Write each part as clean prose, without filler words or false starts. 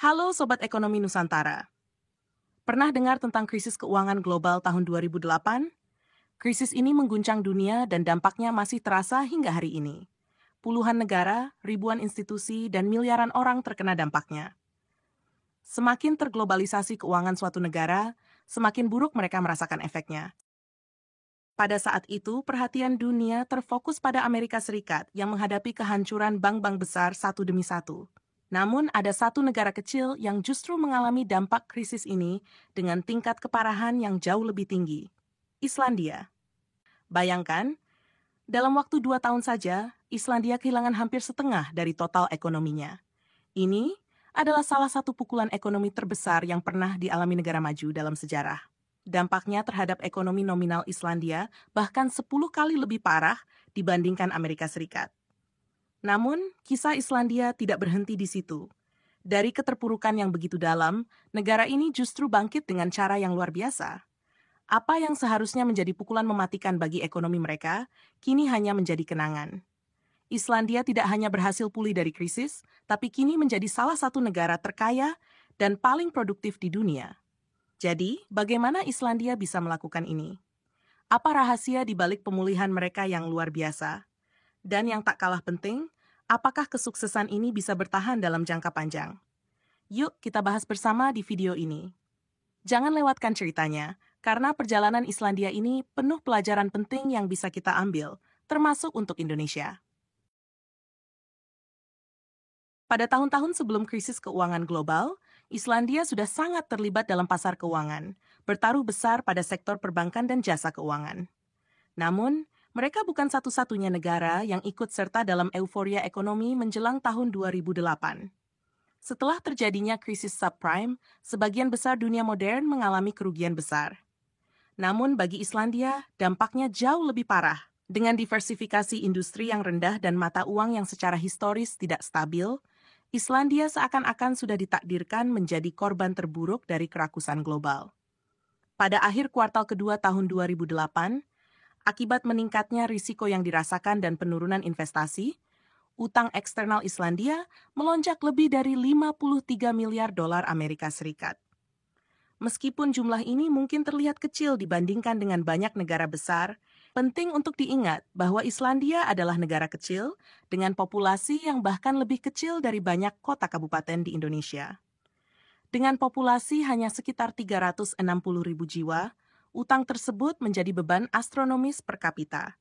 Halo Sobat Ekonomi Nusantara. Pernah dengar tentang krisis keuangan global tahun 2008? Krisis ini mengguncang dunia dan dampaknya masih terasa hingga hari ini. Puluhan negara, ribuan institusi, dan miliaran orang terkena dampaknya. Semakin terglobalisasi keuangan suatu negara, semakin buruk mereka merasakan efeknya. Pada saat itu, perhatian dunia terfokus pada Amerika Serikat yang menghadapi kehancuran bank-bank besar satu demi satu. Namun, ada satu negara kecil yang justru mengalami dampak krisis ini dengan tingkat keparahan yang jauh lebih tinggi. Islandia. Bayangkan, dalam waktu 2 tahun saja, Islandia kehilangan hampir setengah dari total ekonominya. Ini adalah salah satu pukulan ekonomi terbesar yang pernah dialami negara maju dalam sejarah. Dampaknya terhadap ekonomi nominal Islandia bahkan 10 kali lebih parah dibandingkan Amerika Serikat. Namun, kisah Islandia tidak berhenti di situ. Dari keterpurukan yang begitu dalam, negara ini justru bangkit dengan cara yang luar biasa. Apa yang seharusnya menjadi pukulan mematikan bagi ekonomi mereka, kini hanya menjadi kenangan. Islandia tidak hanya berhasil pulih dari krisis, tapi kini menjadi salah satu negara terkaya dan paling produktif di dunia. Jadi, bagaimana Islandia bisa melakukan ini? Apa rahasia di balik pemulihan mereka yang luar biasa? Dan yang tak kalah penting, apakah kesuksesan ini bisa bertahan dalam jangka panjang? Yuk kita bahas bersama di video ini. Jangan lewatkan ceritanya, karena perjalanan Islandia ini penuh pelajaran penting yang bisa kita ambil, termasuk untuk Indonesia. Pada tahun-tahun sebelum krisis keuangan global, Islandia sudah sangat terlibat dalam pasar keuangan, bertaruh besar pada sektor perbankan dan jasa keuangan. Namun, mereka bukan satu-satunya negara yang ikut serta dalam euforia ekonomi menjelang tahun 2008. Setelah terjadinya krisis subprime, sebagian besar dunia modern mengalami kerugian besar. Namun bagi Islandia, dampaknya jauh lebih parah. Dengan diversifikasi industri yang rendah dan mata uang yang secara historis tidak stabil, Islandia seakan-akan sudah ditakdirkan menjadi korban terburuk dari kerakusan global. Pada akhir kuartal kedua tahun 2008, akibat meningkatnya risiko yang dirasakan dan penurunan investasi, utang eksternal Islandia melonjak lebih dari 53 miliar dolar Amerika Serikat. Meskipun jumlah ini mungkin terlihat kecil dibandingkan dengan banyak negara besar, penting untuk diingat bahwa Islandia adalah negara kecil dengan populasi yang bahkan lebih kecil dari banyak kota kabupaten di Indonesia. Dengan populasi hanya sekitar 360.000 jiwa, utang tersebut menjadi beban astronomis per kapita.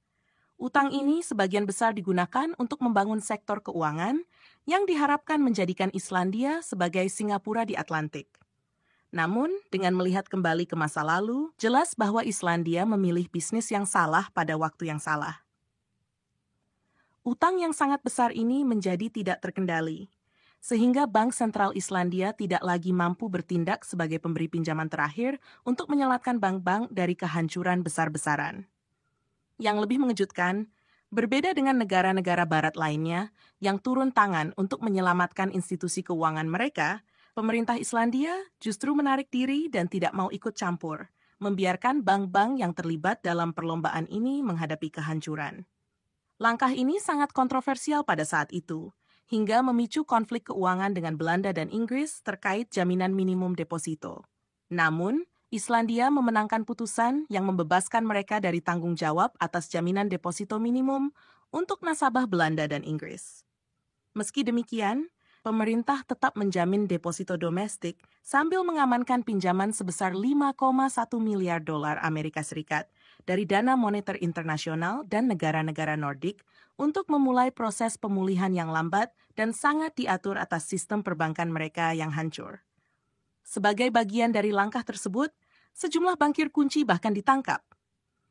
Utang ini sebagian besar digunakan untuk membangun sektor keuangan yang diharapkan menjadikan Islandia sebagai Singapura di Atlantik. Namun, dengan melihat kembali ke masa lalu, jelas bahwa Islandia memilih bisnis yang salah pada waktu yang salah. Utang yang sangat besar ini menjadi tidak terkendali, sehingga Bank Sentral Islandia tidak lagi mampu bertindak sebagai pemberi pinjaman terakhir untuk menyelamatkan bank-bank dari kehancuran besar-besaran. Yang lebih mengejutkan, berbeda dengan negara-negara barat lainnya yang turun tangan untuk menyelamatkan institusi keuangan mereka, pemerintah Islandia justru menarik diri dan tidak mau ikut campur, membiarkan bank-bank yang terlibat dalam perlombaan ini menghadapi kehancuran. Langkah ini sangat kontroversial pada saat itu, hingga memicu konflik keuangan dengan Belanda dan Inggris terkait jaminan minimum deposito. Namun, Islandia memenangkan putusan yang membebaskan mereka dari tanggung jawab atas jaminan deposito minimum untuk nasabah Belanda dan Inggris. Meski demikian, pemerintah tetap menjamin deposito domestik sambil mengamankan pinjaman sebesar 5,1 miliar dolar Amerika Serikat dari Dana Moneter Internasional dan negara-negara Nordik untuk memulai proses pemulihan yang lambat dan sangat diatur atas sistem perbankan mereka yang hancur. Sebagai bagian dari langkah tersebut, sejumlah bankir kunci bahkan ditangkap.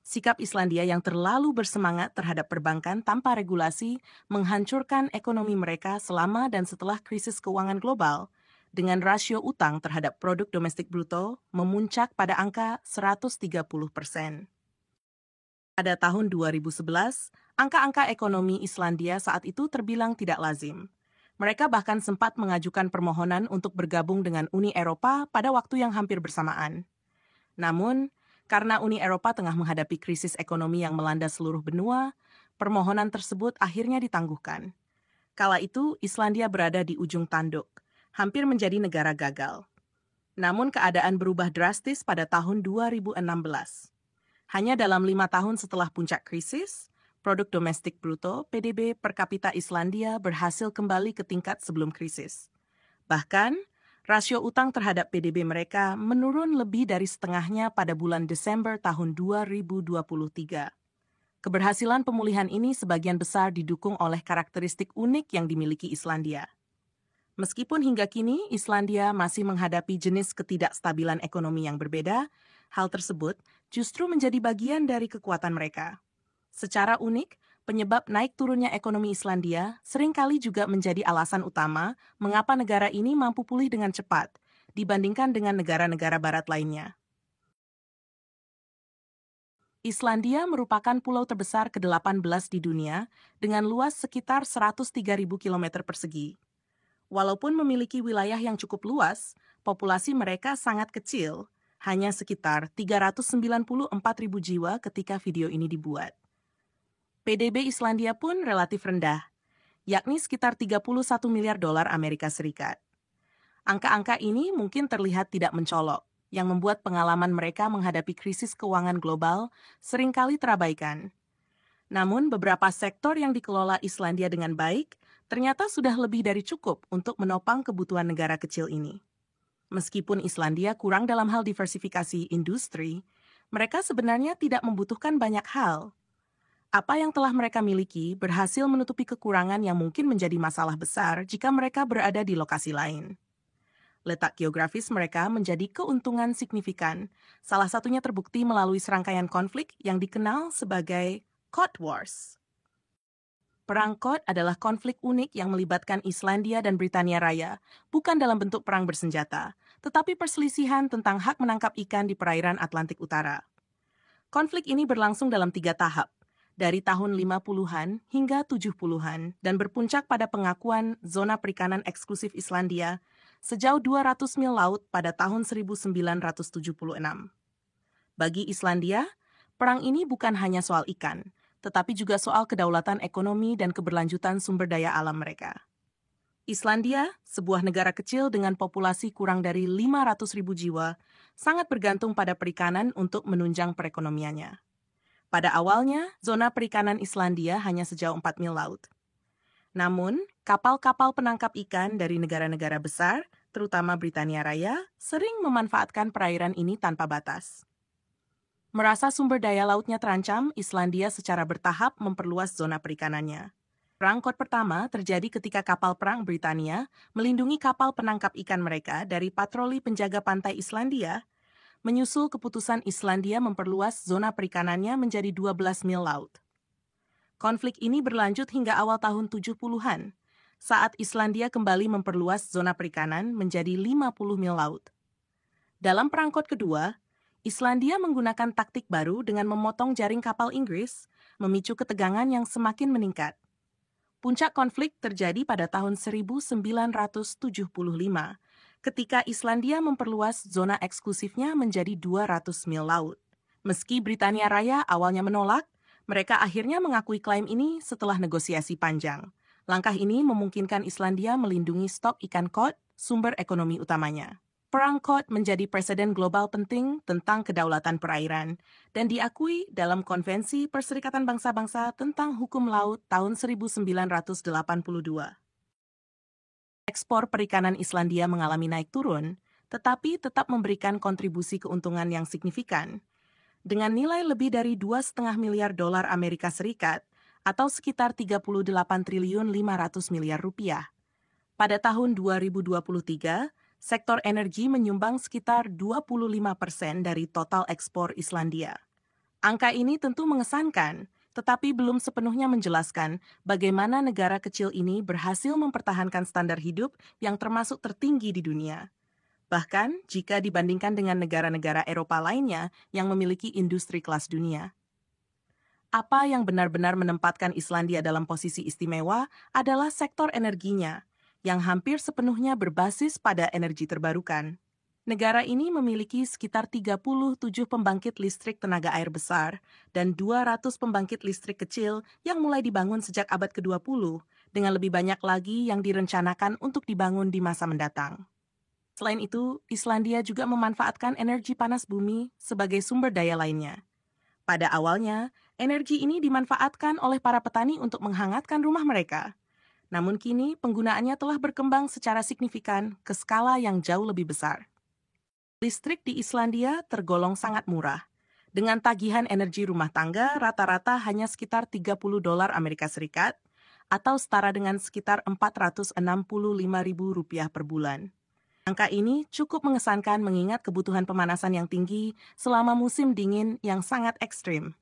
Sikap Islandia yang terlalu bersemangat terhadap perbankan tanpa regulasi menghancurkan ekonomi mereka selama dan setelah krisis keuangan global, dengan rasio utang terhadap produk domestik bruto memuncak pada angka 130%. Pada tahun 2011, angka-angka ekonomi Islandia saat itu terbilang tidak lazim. Mereka bahkan sempat mengajukan permohonan untuk bergabung dengan Uni Eropa pada waktu yang hampir bersamaan. Namun, karena Uni Eropa tengah menghadapi krisis ekonomi yang melanda seluruh benua, permohonan tersebut akhirnya ditangguhkan. Kala itu, Islandia berada di ujung tanduk, hampir menjadi negara gagal. Namun keadaan berubah drastis pada tahun 2016. Hanya dalam 5 tahun setelah puncak krisis, produk domestik bruto (PDB) per kapita Islandia berhasil kembali ke tingkat sebelum krisis. Bahkan, rasio utang terhadap PDB mereka menurun lebih dari setengahnya pada bulan Desember tahun 2023. Keberhasilan pemulihan ini sebagian besar didukung oleh karakteristik unik yang dimiliki Islandia. Meskipun hingga kini Islandia masih menghadapi jenis ketidakstabilan ekonomi yang berbeda, hal tersebut justru menjadi bagian dari kekuatan mereka. Secara unik, penyebab naik turunnya ekonomi Islandia seringkali juga menjadi alasan utama mengapa negara ini mampu pulih dengan cepat dibandingkan dengan negara-negara barat lainnya. Islandia merupakan pulau terbesar ke-18 di dunia dengan luas sekitar 103.000 km persegi. Walaupun memiliki wilayah yang cukup luas, populasi mereka sangat kecil, hanya sekitar 394.000 jiwa ketika video ini dibuat. PDB Islandia pun relatif rendah, yakni sekitar 31 miliar dolar Amerika Serikat. Angka-angka ini mungkin terlihat tidak mencolok, yang membuat pengalaman mereka menghadapi krisis keuangan global seringkali terabaikan. Namun, beberapa sektor yang dikelola Islandia dengan baik ternyata sudah lebih dari cukup untuk menopang kebutuhan negara kecil ini. Meskipun Islandia kurang dalam hal diversifikasi industri, mereka sebenarnya tidak membutuhkan banyak hal. Apa yang telah mereka miliki berhasil menutupi kekurangan yang mungkin menjadi masalah besar jika mereka berada di lokasi lain. Letak geografis mereka menjadi keuntungan signifikan, salah satunya terbukti melalui serangkaian konflik yang dikenal sebagai Cod Wars. Perang Cod adalah konflik unik yang melibatkan Islandia dan Britania Raya, bukan dalam bentuk perang bersenjata, tetapi perselisihan tentang hak menangkap ikan di perairan Atlantik Utara. Konflik ini berlangsung dalam 3 tahap, dari tahun 50-an hingga 70-an, dan berpuncak pada pengakuan zona perikanan eksklusif Islandia sejauh 200 mil laut pada tahun 1976. Bagi Islandia, perang ini bukan hanya soal ikan, tetapi juga soal kedaulatan ekonomi dan keberlanjutan sumber daya alam mereka. Islandia, sebuah negara kecil dengan populasi kurang dari 500.000 jiwa, sangat bergantung pada perikanan untuk menunjang perekonomiannya. Pada awalnya, zona perikanan Islandia hanya sejauh 4 mil laut. Namun, kapal-kapal penangkap ikan dari negara-negara besar, terutama Britania Raya, sering memanfaatkan perairan ini tanpa batas. Merasa sumber daya lautnya terancam, Islandia secara bertahap memperluas zona perikanannya. Perang Cod pertama terjadi ketika kapal perang Britania melindungi kapal penangkap ikan mereka dari patroli penjaga pantai Islandia, menyusul keputusan Islandia memperluas zona perikanannya menjadi 12 mil laut. Konflik ini berlanjut hingga awal tahun 70-an, saat Islandia kembali memperluas zona perikanan menjadi 50 mil laut. Dalam Perang Cod kedua, Islandia menggunakan taktik baru dengan memotong jaring kapal Inggris, memicu ketegangan yang semakin meningkat. Puncak konflik terjadi pada tahun 1975, ketika Islandia memperluas zona eksklusifnya menjadi 200 mil laut. Meski Britania Raya awalnya menolak, mereka akhirnya mengakui klaim ini setelah negosiasi panjang. Langkah ini memungkinkan Islandia melindungi stok ikan cod, sumber ekonomi utamanya. Perang Cod menjadi presiden global penting tentang kedaulatan perairan dan diakui dalam Konvensi Perserikatan Bangsa-Bangsa tentang Hukum Laut tahun 1982. Ekspor perikanan Islandia mengalami naik turun, tetapi tetap memberikan kontribusi keuntungan yang signifikan, dengan nilai lebih dari 2,5 miliar dolar Amerika Serikat atau sekitar 38 triliun 500 miliar rupiah. Pada tahun 2023, sektor energi menyumbang sekitar 25% dari total ekspor Islandia. Angka ini tentu mengesankan, tetapi belum sepenuhnya menjelaskan bagaimana negara kecil ini berhasil mempertahankan standar hidup yang termasuk tertinggi di dunia. Bahkan jika dibandingkan dengan negara-negara Eropa lainnya yang memiliki industri kelas dunia. Apa yang benar-benar menempatkan Islandia dalam posisi istimewa adalah sektor energinya, yang hampir sepenuhnya berbasis pada energi terbarukan. Negara ini memiliki sekitar 37 pembangkit listrik tenaga air besar dan 200 pembangkit listrik kecil yang mulai dibangun sejak abad ke-20 dengan lebih banyak lagi yang direncanakan untuk dibangun di masa mendatang. Selain itu, Islandia juga memanfaatkan energi panas bumi sebagai sumber daya lainnya. Pada awalnya, energi ini dimanfaatkan oleh para petani untuk menghangatkan rumah mereka. Namun kini, penggunaannya telah berkembang secara signifikan ke skala yang jauh lebih besar. Listrik di Islandia tergolong sangat murah. Dengan tagihan energi rumah tangga rata-rata hanya sekitar $30 Amerika Serikat atau setara dengan sekitar Rp465.000 per bulan. Angka ini cukup mengesankan mengingat kebutuhan pemanasan yang tinggi selama musim dingin yang sangat ekstrim.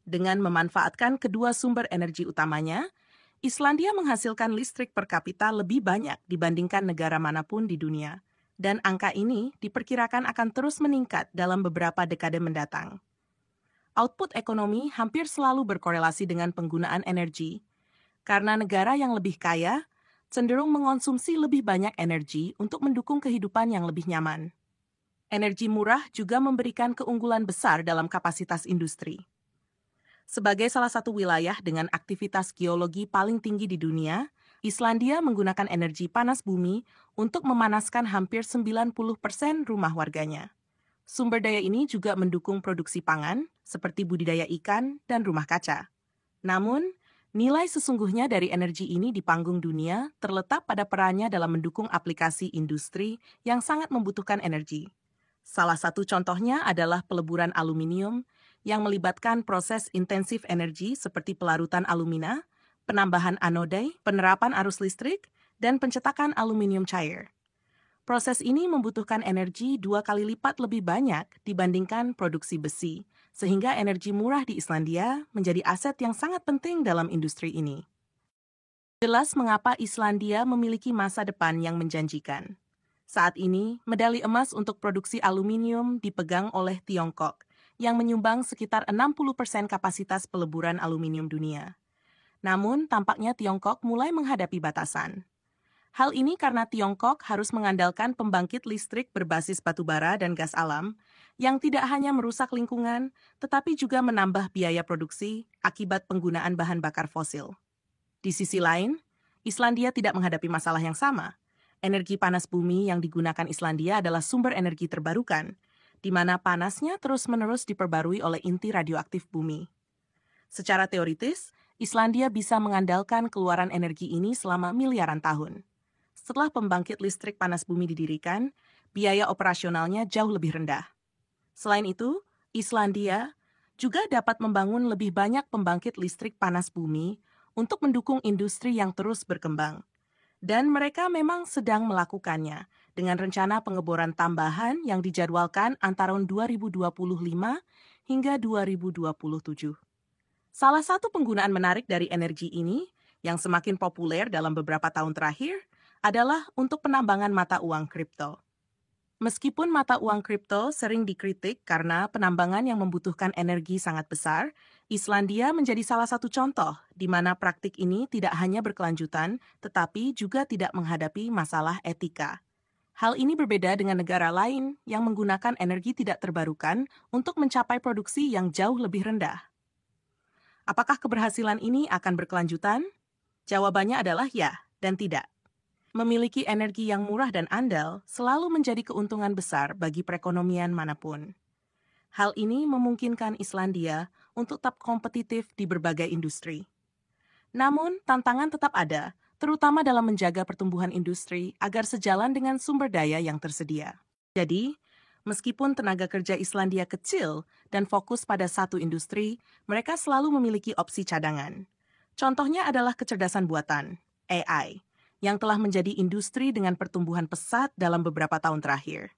Dengan memanfaatkan kedua sumber energi utamanya, Islandia menghasilkan listrik per kapita lebih banyak dibandingkan negara manapun di dunia. Dan angka ini diperkirakan akan terus meningkat dalam beberapa dekade mendatang. Output ekonomi hampir selalu berkorelasi dengan penggunaan energi, karena negara yang lebih kaya cenderung mengonsumsi lebih banyak energi untuk mendukung kehidupan yang lebih nyaman. Energi murah juga memberikan keunggulan besar dalam kapasitas industri. Sebagai salah satu wilayah dengan aktivitas geologi paling tinggi di dunia, Islandia menggunakan energi panas bumi untuk memanaskan hampir 90% rumah warganya. Sumber daya ini juga mendukung produksi pangan, seperti budidaya ikan dan rumah kaca. Namun, nilai sesungguhnya dari energi ini di panggung dunia terletak pada perannya dalam mendukung aplikasi industri yang sangat membutuhkan energi. Salah satu contohnya adalah peleburan aluminium yang melibatkan proses intensif energi seperti pelarutan alumina, penambahan anode, penerapan arus listrik, dan pencetakan aluminium cair. Proses ini membutuhkan energi 2 kali lipat lebih banyak dibandingkan produksi besi, sehingga energi murah di Islandia menjadi aset yang sangat penting dalam industri ini. Jelas mengapa Islandia memiliki masa depan yang menjanjikan. Saat ini, medali emas untuk produksi aluminium dipegang oleh Tiongkok, yang menyumbang sekitar 60% kapasitas peleburan aluminium dunia. Namun, tampaknya Tiongkok mulai menghadapi batasan. Hal ini karena Tiongkok harus mengandalkan pembangkit listrik berbasis batubara dan gas alam yang tidak hanya merusak lingkungan, tetapi juga menambah biaya produksi akibat penggunaan bahan bakar fosil. Di sisi lain, Islandia tidak menghadapi masalah yang sama. Energi panas bumi yang digunakan Islandia adalah sumber energi terbarukan, di mana panasnya terus-menerus diperbarui oleh inti radioaktif bumi. Secara teoritis, Islandia bisa mengandalkan keluaran energi ini selama miliaran tahun. Setelah pembangkit listrik panas bumi didirikan, biaya operasionalnya jauh lebih rendah. Selain itu, Islandia juga dapat membangun lebih banyak pembangkit listrik panas bumi untuk mendukung industri yang terus berkembang. Dan mereka memang sedang melakukannya dengan rencana pengeboran tambahan yang dijadwalkan antara tahun 2025 hingga 2027. Salah satu penggunaan menarik dari energi ini yang semakin populer dalam beberapa tahun terakhir adalah untuk penambangan mata uang kripto. Meskipun mata uang kripto sering dikritik karena penambangan yang membutuhkan energi sangat besar, Islandia menjadi salah satu contoh di mana praktik ini tidak hanya berkelanjutan, tetapi juga tidak menghadapi masalah etika. Hal ini berbeda dengan negara lain yang menggunakan energi tidak terbarukan untuk mencapai produksi yang jauh lebih rendah. Apakah keberhasilan ini akan berkelanjutan? Jawabannya adalah ya dan tidak. Memiliki energi yang murah dan andal selalu menjadi keuntungan besar bagi perekonomian manapun. Hal ini memungkinkan Islandia untuk tetap kompetitif di berbagai industri. Namun, tantangan tetap ada, terutama dalam menjaga pertumbuhan industri agar sejalan dengan sumber daya yang tersedia. Jadi, meskipun tenaga kerja Islandia kecil dan fokus pada satu industri, mereka selalu memiliki opsi cadangan. Contohnya adalah kecerdasan buatan, AI, yang telah menjadi industri dengan pertumbuhan pesat dalam beberapa tahun terakhir.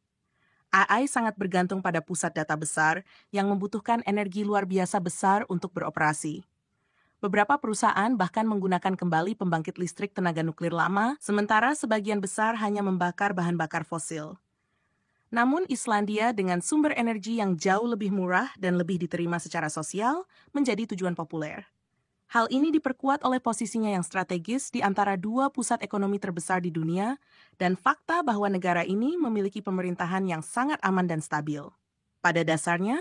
AI sangat bergantung pada pusat data besar yang membutuhkan energi luar biasa besar untuk beroperasi. Beberapa perusahaan bahkan menggunakan kembali pembangkit listrik tenaga nuklir lama, sementara sebagian besar hanya membakar bahan bakar fosil. Namun Islandia dengan sumber energi yang jauh lebih murah dan lebih diterima secara sosial menjadi tujuan populer. Hal ini diperkuat oleh posisinya yang strategis di antara dua pusat ekonomi terbesar di dunia dan fakta bahwa negara ini memiliki pemerintahan yang sangat aman dan stabil. Pada dasarnya,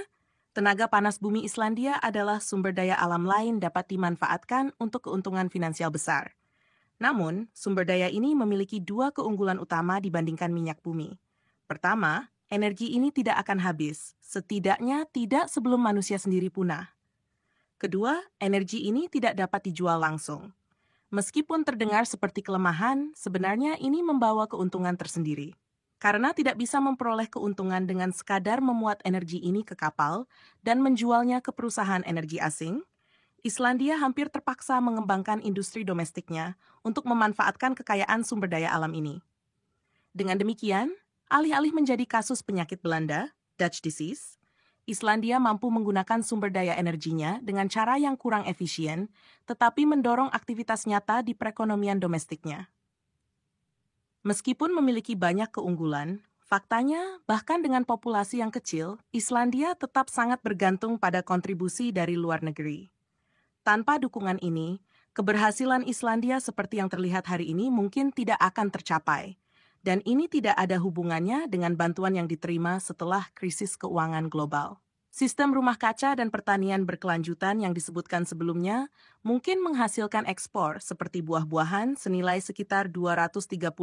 tenaga panas bumi Islandia adalah sumber daya alam lain dapat dimanfaatkan untuk keuntungan finansial besar. Namun, sumber daya ini memiliki dua keunggulan utama dibandingkan minyak bumi. Pertama, energi ini tidak akan habis, setidaknya tidak sebelum manusia sendiri punah. Kedua, energi ini tidak dapat dijual langsung. Meskipun terdengar seperti kelemahan, sebenarnya ini membawa keuntungan tersendiri. Karena tidak bisa memperoleh keuntungan dengan sekadar memuat energi ini ke kapal dan menjualnya ke perusahaan energi asing, Islandia hampir terpaksa mengembangkan industri domestiknya untuk memanfaatkan kekayaan sumber daya alam ini. Dengan demikian, alih-alih menjadi kasus penyakit Belanda, Dutch disease, Islandia mampu menggunakan sumber daya energinya dengan cara yang kurang efisien, tetapi mendorong aktivitas nyata di perekonomian domestiknya. Meskipun memiliki banyak keunggulan, faktanya bahkan dengan populasi yang kecil, Islandia tetap sangat bergantung pada kontribusi dari luar negeri. Tanpa dukungan ini, keberhasilan Islandia seperti yang terlihat hari ini mungkin tidak akan tercapai. Dan ini tidak ada hubungannya dengan bantuan yang diterima setelah krisis keuangan global. Sistem rumah kaca dan pertanian berkelanjutan yang disebutkan sebelumnya mungkin menghasilkan ekspor seperti buah-buahan senilai sekitar 234.000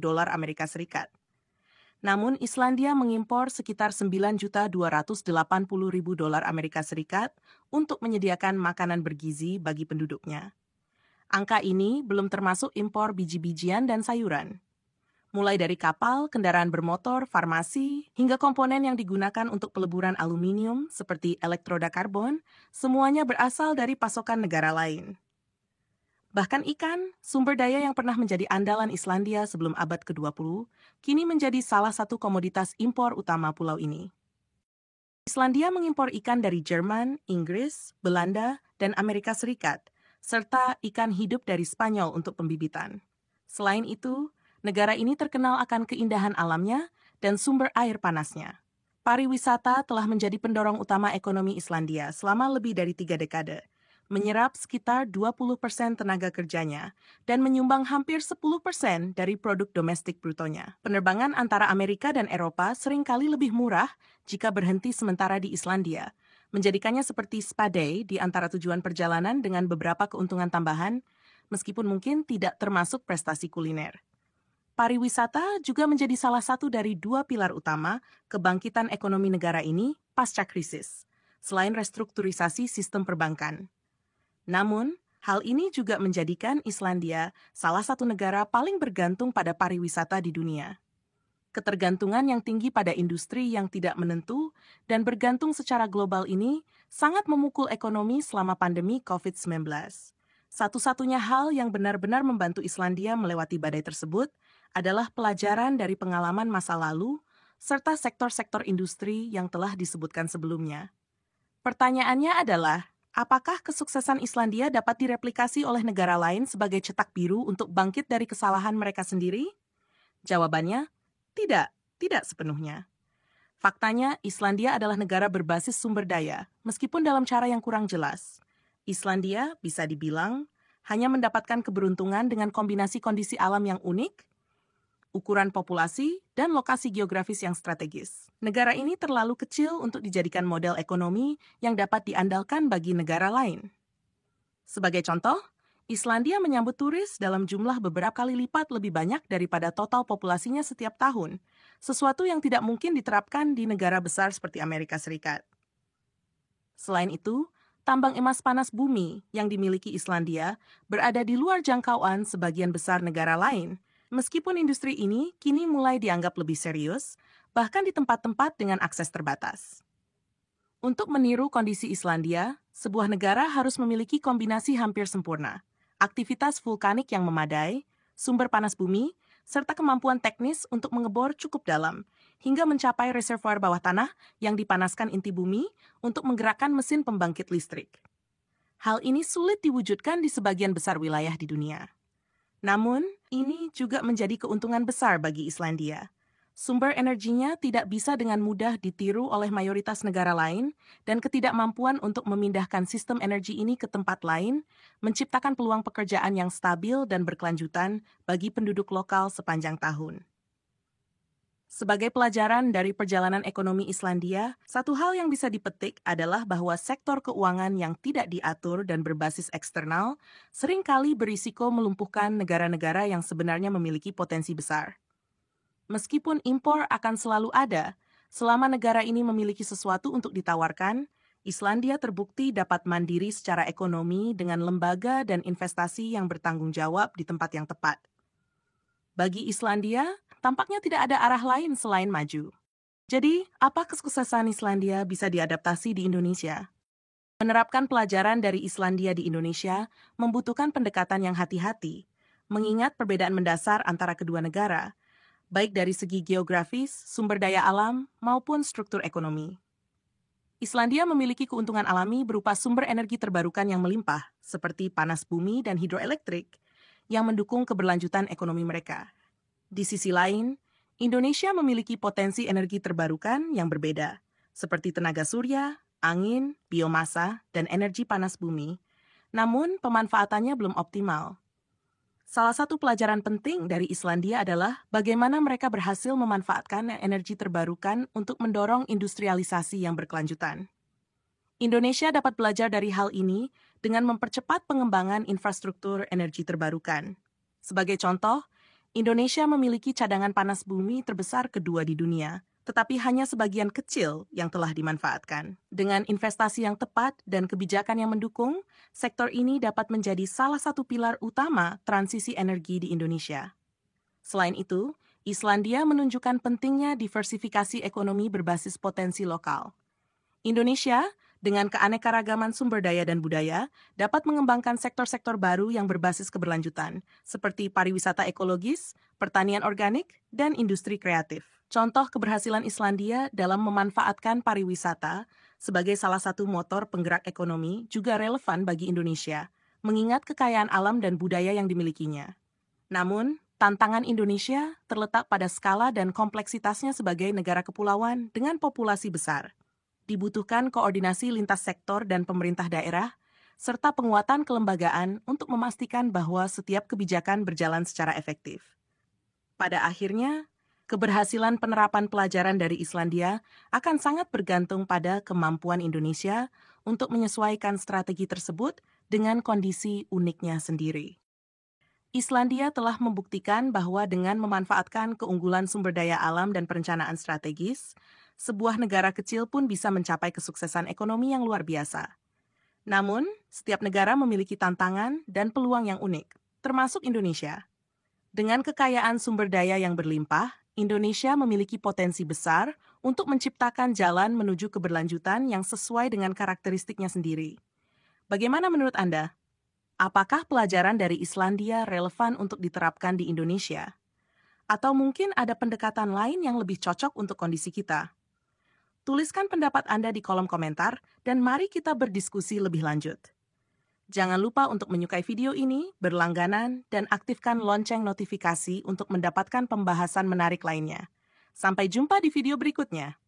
dolar Amerika Serikat. Namun, Islandia mengimpor sekitar 9.280.000 dolar Amerika Serikat untuk menyediakan makanan bergizi bagi penduduknya. Angka ini belum termasuk impor biji-bijian dan sayuran. Mulai dari kapal, kendaraan bermotor, farmasi, hingga komponen yang digunakan untuk peleburan aluminium seperti elektroda karbon, semuanya berasal dari pasokan negara lain. Bahkan ikan, sumber daya yang pernah menjadi andalan Islandia sebelum abad ke-20, kini menjadi salah satu komoditas impor utama pulau ini. Islandia mengimpor ikan dari Jerman, Inggris, Belanda, dan Amerika Serikat, serta ikan hidup dari Spanyol untuk pembibitan. Selain itu, negara ini terkenal akan keindahan alamnya dan sumber air panasnya. Pariwisata telah menjadi pendorong utama ekonomi Islandia selama lebih dari 3 dekade, menyerap sekitar 20% tenaga kerjanya dan menyumbang hampir 10% dari produk domestik brutonya. Penerbangan antara Amerika dan Eropa seringkali lebih murah jika berhenti sementara di Islandia, menjadikannya seperti spa day di antara tujuan perjalanan dengan beberapa keuntungan tambahan, meskipun mungkin tidak termasuk prestasi kuliner. Pariwisata juga menjadi salah satu dari dua pilar utama kebangkitan ekonomi negara ini pasca krisis, selain restrukturisasi sistem perbankan. Namun, hal ini juga menjadikan Islandia salah satu negara paling bergantung pada pariwisata di dunia. Ketergantungan yang tinggi pada industri yang tidak menentu dan bergantung secara global ini sangat memukul ekonomi selama pandemi COVID-19. Satu-satunya hal yang benar-benar membantu Islandia melewati badai tersebut adalah pelajaran dari pengalaman masa lalu serta sektor-sektor industri yang telah disebutkan sebelumnya. Pertanyaannya adalah, apakah kesuksesan Islandia dapat direplikasi oleh negara lain sebagai cetak biru untuk bangkit dari kesalahan mereka sendiri? Jawabannya, tidak sepenuhnya. Faktanya, Islandia adalah negara berbasis sumber daya, meskipun dalam cara yang kurang jelas. Islandia, bisa dibilang, hanya mendapatkan keberuntungan dengan kombinasi kondisi alam yang unik, ukuran populasi, dan lokasi geografis yang strategis. Negara ini terlalu kecil untuk dijadikan model ekonomi yang dapat diandalkan bagi negara lain. Sebagai contoh, Islandia menyambut turis dalam jumlah beberapa kali lipat lebih banyak daripada total populasinya setiap tahun, sesuatu yang tidak mungkin diterapkan di negara besar seperti Amerika Serikat. Selain itu, tambang emas panas bumi yang dimiliki Islandia berada di luar jangkauan sebagian besar negara lain, meskipun industri ini kini mulai dianggap lebih serius, bahkan di tempat-tempat dengan akses terbatas. Untuk meniru kondisi Islandia, sebuah negara harus memiliki kombinasi hampir sempurna, aktivitas vulkanik yang memadai, sumber panas bumi, serta kemampuan teknis untuk mengebor cukup dalam, hingga mencapai reservoir bawah tanah yang dipanaskan inti bumi untuk menggerakkan mesin pembangkit listrik. Hal ini sulit diwujudkan di sebagian besar wilayah di dunia. Namun, ini juga menjadi keuntungan besar bagi Islandia. Sumber energinya tidak bisa dengan mudah ditiru oleh mayoritas negara lain, dan ketidakmampuan untuk memindahkan sistem energi ini ke tempat lain menciptakan peluang pekerjaan yang stabil dan berkelanjutan bagi penduduk lokal sepanjang tahun. Sebagai pelajaran dari perjalanan ekonomi Islandia, satu hal yang bisa dipetik adalah bahwa sektor keuangan yang tidak diatur dan berbasis eksternal seringkali berisiko melumpuhkan negara-negara yang sebenarnya memiliki potensi besar. Meskipun impor akan selalu ada, selama negara ini memiliki sesuatu untuk ditawarkan, Islandia terbukti dapat mandiri secara ekonomi dengan lembaga dan investasi yang bertanggung jawab di tempat yang tepat. Bagi Islandia, tampaknya tidak ada arah lain selain maju. Jadi, apa kesuksesan Islandia bisa diadaptasi di Indonesia? Menerapkan pelajaran dari Islandia di Indonesia membutuhkan pendekatan yang hati-hati, mengingat perbedaan mendasar antara kedua negara, baik dari segi geografis, sumber daya alam, maupun struktur ekonomi. Islandia memiliki keuntungan alami berupa sumber energi terbarukan yang melimpah, seperti panas bumi dan hidroelektrik, yang mendukung keberlanjutan ekonomi mereka. Di sisi lain, Indonesia memiliki potensi energi terbarukan yang berbeda, seperti tenaga surya, angin, biomasa, dan energi panas bumi, namun pemanfaatannya belum optimal. Salah satu pelajaran penting dari Islandia adalah bagaimana mereka berhasil memanfaatkan energi terbarukan untuk mendorong industrialisasi yang berkelanjutan. Indonesia dapat belajar dari hal ini dengan mempercepat pengembangan infrastruktur energi terbarukan. Sebagai contoh, Indonesia memiliki cadangan panas bumi terbesar kedua di dunia, tetapi hanya sebagian kecil yang telah dimanfaatkan. Dengan investasi yang tepat dan kebijakan yang mendukung, sektor ini dapat menjadi salah satu pilar utama transisi energi di Indonesia. Selain itu, Islandia menunjukkan pentingnya diversifikasi ekonomi berbasis potensi lokal. Indonesia, dengan keanekaragaman sumber daya dan budaya, dapat mengembangkan sektor-sektor baru yang berbasis keberlanjutan, seperti pariwisata ekologis, pertanian organik, dan industri kreatif. Contoh keberhasilan Islandia dalam memanfaatkan pariwisata sebagai salah satu motor penggerak ekonomi juga relevan bagi Indonesia, mengingat kekayaan alam dan budaya yang dimilikinya. Namun, tantangan Indonesia terletak pada skala dan kompleksitasnya sebagai negara kepulauan dengan populasi besar. Dibutuhkan koordinasi lintas sektor dan pemerintah daerah, serta penguatan kelembagaan untuk memastikan bahwa setiap kebijakan berjalan secara efektif. Pada akhirnya, keberhasilan penerapan pelajaran dari Islandia akan sangat bergantung pada kemampuan Indonesia untuk menyesuaikan strategi tersebut dengan kondisi uniknya sendiri. Islandia telah membuktikan bahwa dengan memanfaatkan keunggulan sumber daya alam dan perencanaan strategis, sebuah negara kecil pun bisa mencapai kesuksesan ekonomi yang luar biasa. Namun, setiap negara memiliki tantangan dan peluang yang unik, termasuk Indonesia. Dengan kekayaan sumber daya yang berlimpah, Indonesia memiliki potensi besar untuk menciptakan jalan menuju keberlanjutan yang sesuai dengan karakteristiknya sendiri. Bagaimana menurut Anda? Apakah pelajaran dari Islandia relevan untuk diterapkan di Indonesia? Atau mungkin ada pendekatan lain yang lebih cocok untuk kondisi kita? Tuliskan pendapat Anda di kolom komentar dan mari kita berdiskusi lebih lanjut. Jangan lupa untuk menyukai video ini, berlangganan, dan aktifkan lonceng notifikasi untuk mendapatkan pembahasan menarik lainnya. Sampai jumpa di video berikutnya.